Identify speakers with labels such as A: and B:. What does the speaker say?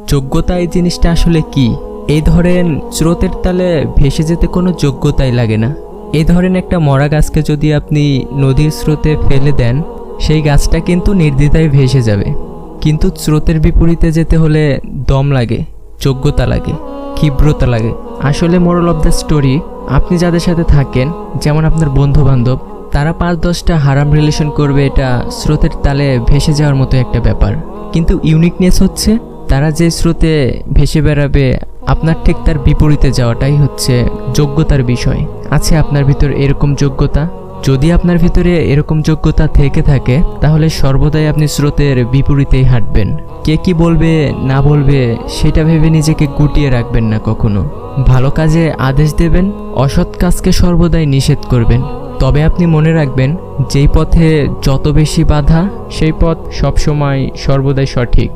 A: যোগ্যতা এই জিনিসটা আসলে কি? এই ধরেন স্রোতের তালে ভেসে যেতে কোনো যোগ্যতাই লাগে না। এই ধরেন একটা মরা গাছকে যদি আপনি নদীর স্রোতে ফেলে দেন, সেই গাছটা কিন্তু নির্দ্বিধায় ভেসে যাবে। কিন্তু স্রোতের বিপরীতে যেতে হলে দম লাগে, যোগ্যতা লাগে, ক্ষিপ্রতা লাগে। আসলে মোরাল অফ দ্য স্টোরি, আপনি যাদের সাথে থাকেন, যেমন আপনার বন্ধু বান্ধব, তারা ৫-১০টা হারাম রিলেশন করবে, এটা স্রোতের তালে ভেসে যাওয়ার মতো একটা ব্যাপার। কিন্তু ইউনিকনেস হচ্ছে তারা যে স্রোতে ভেসে বেড়াবে, আপনার ঠিক তার বিপরীতে যাওয়াটাই হচ্ছে যোগ্যতার বিষয়। আছে আপনার ভিতর এরকম যোগ্যতা? যদি আপনার ভিতরে এরকম যোগ্যতা থেকে থাকে, তাহলে সর্বদাই আপনি স্রোতের বিপরীতেই হাঁটবেন। কে কি বলবে না বলবে সেটা ভেবে নিজেকে গুটিয়ে রাখবেন না কখনো। ভালো কাজে আদেশ দেবেন, অসৎ কাজকে সর্বদাই নিষেধ করবেন। তবে আপনি মনে রাখবেন, যেই পথে যত বেশি বাধা, সেই পথ সবসময় সর্বদাই সঠিক।